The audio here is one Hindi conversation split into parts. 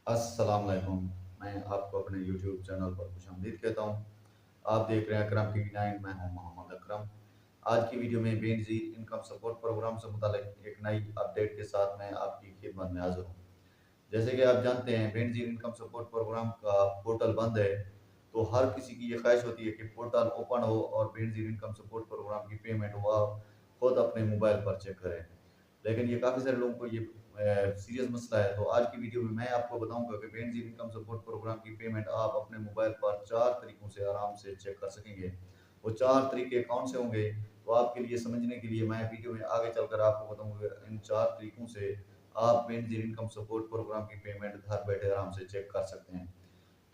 अस्सलाम वालेकुम। मैं आपको अपने यूट्यूब चैनल पर खुशामदीद कहता हूँ। आप देख रहे हैं अकरम टीवी 9। मैं हूँ मोहम्मद अकरम। आज की वीडियो में बेनज़ीर इनकम सपोर्ट प्रोग्राम से मुताल्लिक एक नई अपडेट के साथ मैं आपकी खिदमत में हाज़िर हूँ। जैसे कि आप जानते हैं, बेनज़ीर इनकम सपोर्ट प्रोग्राम का पोर्टल बंद है, तो हर किसी की ये ख्वाहिश होती है कि पोर्टल ओपन हो और बेनज़ीर इनकम सपोर्ट प्रोग्राम की पेमेंट वो खुद अपने मोबाइल पर चेक करें। लेकिन ये काफ़ी सारे लोगों को ये सीरियस मसला है। तो आज की वीडियो में मैं आपको बताऊंगा कि बेनज़ीर इनकम सपोर्ट प्रोग्राम की पेमेंट आप अपने मोबाइल पर 4 तरीकों से आराम से चेक कर सकेंगे। वो 4 तरीके कौन से होंगे, तो आपके लिए समझने के लिए मैं वीडियो में आगे चलकर आपको बताऊंगा इन 4 तरीकों से आप बेनज़ीर इनकम सपोर्ट प्रोग्राम की पेमेंट घर बैठे आराम से चेक कर सकते हैं।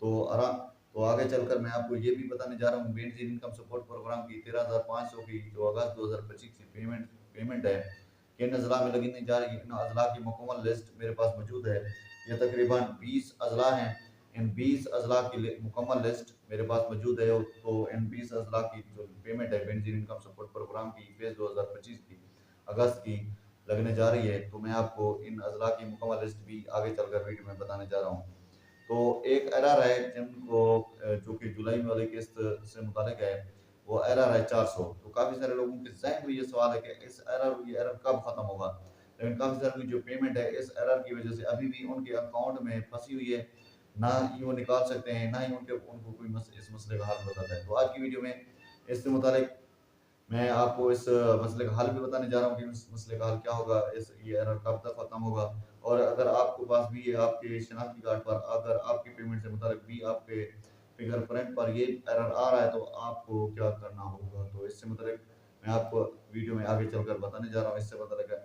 तो आराम तो आगे चलकर मैं आपको ये भी बताने जा रहा हूँ, बेनज़ीर इनकम सपोर्ट प्रोग्राम की 13,500 की जो अगस्त 2025 की पेमेंट पेमेंट है, किन अज़ला में लगने जा रही है। इन अज़ला की मुकम्मल लिस्ट मेरे पास मौजूद है। ये तकरीबन 20 अज़ला हैं। इन 20 अज़ला की मुकम्मल लिस्ट मेरे पास मौजूद है। तो इन 20 अज़ला की जो पेमेंट है बेनज़ीर इनकम सपोर्ट प्रोग्राम की फेज़ 2025 की अगस्त की लगने जा रही है, तो मैं आपको इन अज़ला की मुकम्मल लिस्ट भी आगे चलकर वीडियो में बताने जा रहा हूँ। तो एक एरर है जिनको जो कि जुलाई वाली किस्त से मुतालिक है, वो एरर है 400। तो काफ़ी सारे लोगों के ज़हन में ये सवाल है कि ये एरर कब ख़त्म होगा? लेकिन काफ़ी सारे की जो पेमेंट है इस एरर की वज़ह से अभी भी उनके अकाउंट में फँसी हुई है, ना ही वो निकाल सकते हैं, ना ही उनको कोई इस मसले का हल बताता है। तो आज की वीडियो में इससे मुतालिक मैं आपको इस मसले का हल भी बताने जा रहा हूँ कि इस मसले का हल क्या होगा, ये एरर कब तक खत्म होगा। और अगर आपके पास भी ये आपके शनाख्ती कार्ड पर अगर आपकी पेमेंट से मुताल्लिक भी आपके फिंगरप्रिंट पर ये एरर आ रहा है, तो आपको क्या करना होगा। तो इससे मुताल्लिक मैं आपको वीडियो में आगे चलकर बताने जा रहा हूँ। इससे मुताल्लिक है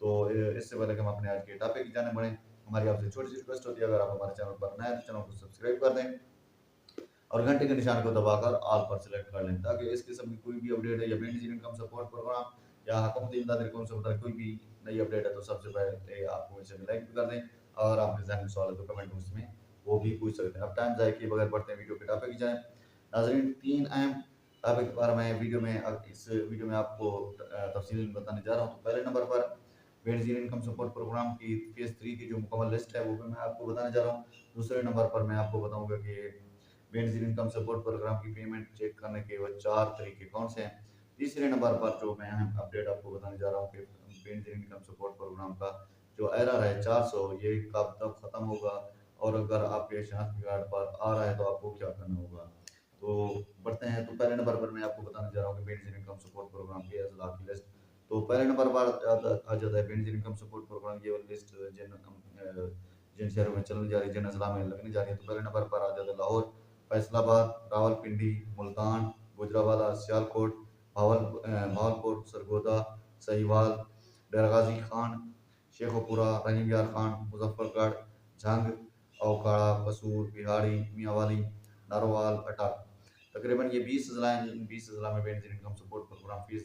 तो इससे पहले कि हम अपने आज के टॉपिक की जाने बढ़ें, हमारी आपसे छोटी सी रिक्वेस्ट होती है, अगर आप हमारे चैनल पर नए हैं तो चैनल को सब्सक्राइब कर दें और घंटे के निशान को दबाकर ऑल पर सेलेक्ट कर लें, ताकि इस किस्म की कोई भी अपडेट है या बेनिफिशियरी इनकम सपोर्ट प्रोग्राम या हुकूमती इमदाद रकूम से मुताल्लिक कोई भी नई अपडेट है, तो सबसे पहले आपको इसे लाइक भी कर दें। और आपके जहन में सवाल है तो कमेंट बॉक्स में वो भी पूछ सकते हैं। अब टाइम ज़ाया किए बगैर बढ़ते हैं वीडियो के टॉपिक की जाए। नाज़रीन, 3 अहम टॉपिक के बारे में इस वीडियो में आपको तफसील बताने जा रहा हूँ। तो पहले नंबर पर बेनज़ीर इनकम सपोर्ट प्रोग्राम की फेज़ 3 की जो मुकम्मल लिस्ट है, वो भी मैं आपको बताने जा रहा हूँ। दूसरे नंबर पर मैं आपको बताऊँगा कि बेनज़ीर इनकम सपोर्ट प्रोग्राम की पेमेंट चेक करने के वो 4 तरीके कौन से हैं। तीसरे नंबर पर जो मैं अहम अपडेट आपको बताने जा रहा हूँ कि बेनज़ीर इनकम सपोर्ट प्रोग्राम का जो एरर है 400, ये कब तक ख़त्म होगा, और अगर आपके शनाख्ती कार्ड पर आ रहा है तो आपको क्या करना होगा। तो बढ़ते हैं। तो पहले नंबर पर मैं आपको बताने जा रहा हूँ कि बेनज़ीर इनकम सपोर्ट प्रोग्राम की अज़ला की लिस्ट। तो पहले नंबर पर आ जाता है बेनज़ीर इनकम सपोर्ट प्रोग्राम की वो लिस्ट जिन शहरों में चलने जा रही है, जिन अज़ला में लगने जा रही है। तो पहले नंबर पर आ जाता है लाहौर, फैसलाबाद, रावलपिंडी, मुल्तान, गुजरांवाला, सियालकोट, भावलपुर, सरगोदा, सहीवाल, डरगाजी खान, शेखोपुरा, रहीम यार खान, मुजफ्फरगढ़, झंग, औकाड़ा, कसूर, बिहाड़ी, मियाँवाली, नारोवाल, अटक। तकरीबन ये 20 अज़ला हैं। इन 20 अज़ला में Benazir income support programme fees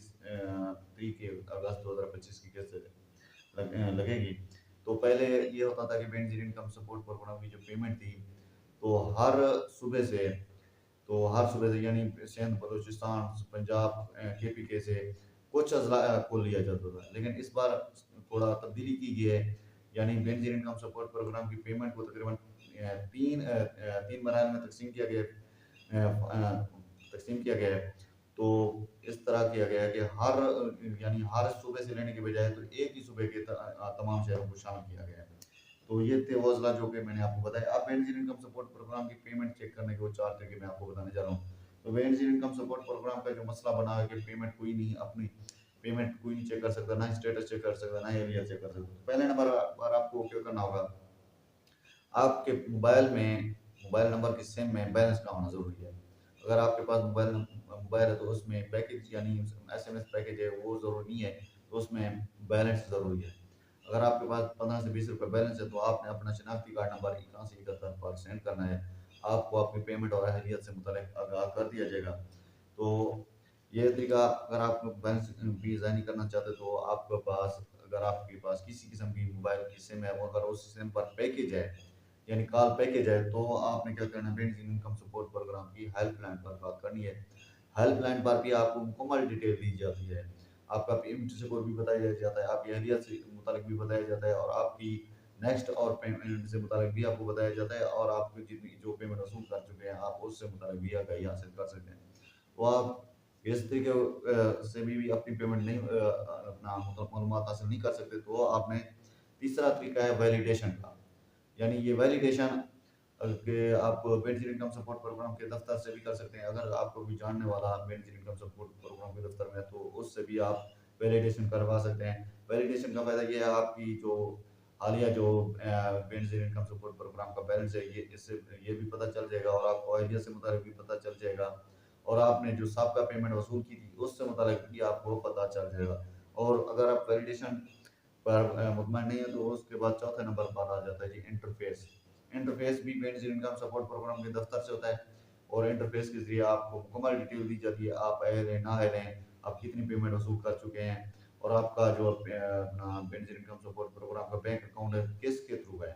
3 के अगस्त 2025 की किस्त लगेगी। तो पहले ये होता था कि बेनज़ीर इनकम सपोर्ट प्रोग्राम की जो पेमेंट थी, तो हर सूबे से यानी सिंध, बलूचिस्तान, पंजाब, केपीके से कुछ अज़ला को लिया जाता था। लेकिन इस बार थोड़ा तब्दीली की गई है, यानी बेनज़ीर इनकम सपोर्ट प्रोग्राम की पेमेंट को तकरीबन 3 मराहल में तक़सीम किया गया है। तो इस तरह किया गया है कि यानी हर सूबे से लेने के बजाय तो एक ही सूबे के तमाम शहरों को शामिल किया गया है। तो ये थे वो अज़ला जो कि मैंने आपको बताया। अब बेनज़ीर इनकम सपोर्ट प्रोग्राम की पेमेंट चेक करने के वो 4 तरीके मैं आपको बताने जा रहा हूँ। तो बेनज़ीर इनकम सपोर्ट प्रोग्राम का जो मसला बना है कि अपनी पेमेंट कोई नहीं चेक कर सकता, ना ही स्टेटस चेक कर सकता, ना ही एलिया चेक कर सकता। तो पहले नंबर पर आपको क्या करना होगा, आपके मोबाइल नंबर की सिम में बैलेंस ना होना ज़रूरी है। अगर आपके पास मोबाइल है तो उसमें पैकेज यानी एसएमएस पैकेज है वो ज़रूरी नहीं है, तो उसमें बैलेंस ज़रूरी है। अगर आपके पास 15 से 20 रुपए बैलेंस है, तो आपने अपना शनाख्ती कार्ड नंबर 81 पर सेंड करना है। आपको आपकी पेमेंट और अहलियत से मुतल्लिक आगाह कर दिया जाएगा। तो ये तरीका, अगर आप बैलेंस भी ज़ाया नहीं करना चाहते, तो आपके पास अगर आपके पास किसी किस्म की मोबाइल की सिम है, वो अगर उस सिम पर पैकेज है यानी कॉल पैकेज है, तो आपने क्या करना है, बेनज़ीर इनकम सपोर्ट प्रोग्राम की हेल्पलाइन पर बात करनी है। हेल्पलाइन पर भी आपको मुकम्मल डिटेल दी जाती है। आपका पेमेंट स्कोर भी बताया जाता है, आपकी अहलियत से मुतालिक भी बताया जाता है, और आपकी नेक्स्ट और पेमेंट से मुतालिक भी आपको बताया जाता है, और आप जितनी जो पेमेंट वसूल कर चुके हैं आप उससे मुतालिक भी आगाही हासिल कर सकते हैं। तो आप इस तरीके से भी अपनी पेमेंट नहीं अपना मतलब मालूमात हासिल नहीं कर सकते, तो आपने तीसरा तरीका है वैलिडेशन का। यानी ये वैलिडेशन कि आप बेनिफिट इनकम सपोर्ट प्रोग्राम के दफ्तर से भी कर सकते हैं। अगर आपको कोई जानने वाला बेनिफिट इनकम सपोर्ट प्रोग्राम के दफ्तर में है, तो उससे भी आप वैलिडेशन करवा सकते हैं। वैलिडेशन का फ़ायदा ये है, आपकी जो हालिया जो बेनिफिट इनकम सपोर्ट प्रोग्राम का बैलेंस है, ये इससे ये भी पता चल जाएगा, और आपको आइडिया से मुताबिक भी पता चल जाएगा, और आपने जो साबका पेमेंट वसूल की थी उससे मुताबिक भी आपको पता चल जाएगा। और अगर आप वैलिडेशन पर मुतमईन नहीं है, तो उसके बाद चौथे नंबर पर आ जाता है जी इंटरफेस। इंटरफेस भी बेनिफिट इनकम सपोर्ट प्रोग्राम के दफ्तर से होता है, और इंटरफेस के जरिए आपको मुकम्मल डिटेल दी जाती है, आप अहल हैं ना अहल हैं, आप कितनी पेमेंट वसूल कर चुके हैं, और आपका जो अपना बेनिफिट इनकम सपोर्ट प्रोग्राम का बैंक अकाउंट है किसके थ्रू है,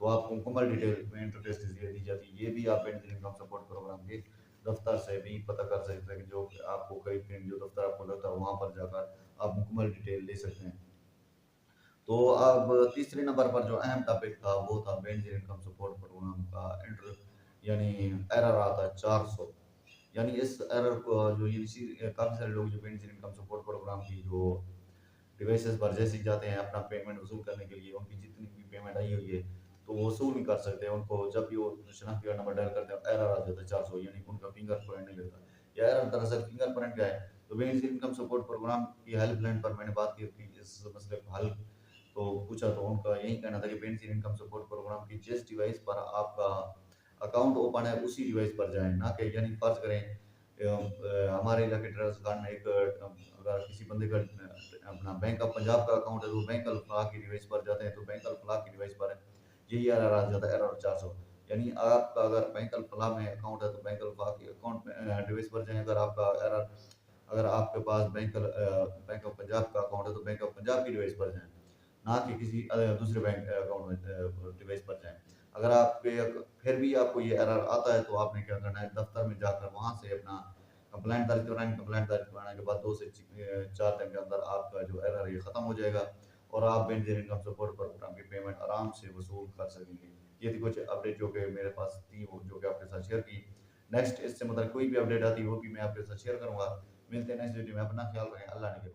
तो आपको मुकम्मल डिटेल इंटरफेस के जरिए दी जाती है। ये भी आप बेनिफिट इनकम सपोर्ट प्रोग्राम के दफ्तर से भी पता कर सकते हैं कि जो आपको करीब जो दफ्तर आपको लगता है वहाँ पर जाकर आप मुकम्मल डिटेल ले सकते हैं। तो अब तीसरे नंबर पर जो अहम टॉपिक था वो था बेंजीर इनकम सपोर्ट प्रोग्राम का इंटर यानी एरर आता है 400। यानी इस एरर को जो ये काफ़ी सारे लोग जो बेंजीर इनकम सपोर्ट प्रोग्राम की जो डिवाइसेस पर जैसे ही जाते हैं अपना पेमेंट वसूल करने के लिए, उनकी जितनी भी पेमेंट आई हुई है तो वो वसूल नहीं कर सकते। उनको जब भी वो शनाख्ती कार्ड नंबर डायल करते हैं एरर आ जाता है 400, यानी कि उनका फिंगरप्रिंट नहीं लगता। यह एरर दरअसल फिंगरप्रिंट का है। तो बेनिफिट इनकम सपोर्ट प्रोग्राम की हेल्पलाइन पर मैंने बात की थी इस मसले को हल तो पूछा, तो उनका यही कहना था कि बेनिफिट इनकम सपोर्ट प्रोग्राम की जिस डिवाइस पर आपका अकाउंट ओपन है उसी डिवाइस पर जाएं, ना कि यानी फर्ज करें हमारे इलाके ट्रस्ट गार्ड में एक अगर किसी बंदे का अपना बैंक ऑफ पंजाब का अकाउंट है, तो बैंक अल फलाह की डिवाइस पर जाते हैं, तो बैंक अल फलाह की डिवाइस पर यही एरर आ जाता है, एरर 400। यानी आपका अगर बैंक अल फलाह में अकाउंट है तो बैंक अल फलाह के अकाउंट में डिवाइस पर जाएं। अगर आपका एरर अगर आपके पास बैंक ऑफ पंजाब का अकाउंट है तो बैंक ऑफ पंजाब की डिवाइस पर जाएं, ना कि किसी दूसरे बैंक अकाउंट में डिवाइस पर जाएं। अगर आपके फिर भी आपको ये एरर आता है तो आपने क्या करना है, दफ्तर में जाकर वहाँ से अपना कंप्लेंट दर्ज कराएंगे। कंप्लेंट दर्ज कराने के बाद 2 से 4 दिन के अंदर आपका जो एरर है ये खत्म हो जाएगा, और आप बेनिफिट इनकम सपोर्ट प्रोग्राम की पेमेंट आराम से वसूल कर सकेंगे। ये थी कुछ अपडेट जो कि मेरे पास थी, वो जो कि आपके साथ शेयर की। नेक्स्ट इससे मतलब कोई भी अपडेट आती है वो भी मैं आपके साथ शेयर करूँगा। मिलते हैं नेक्स्ट वीडियो में, अपना ख्याल रखें। अल्लाह ने के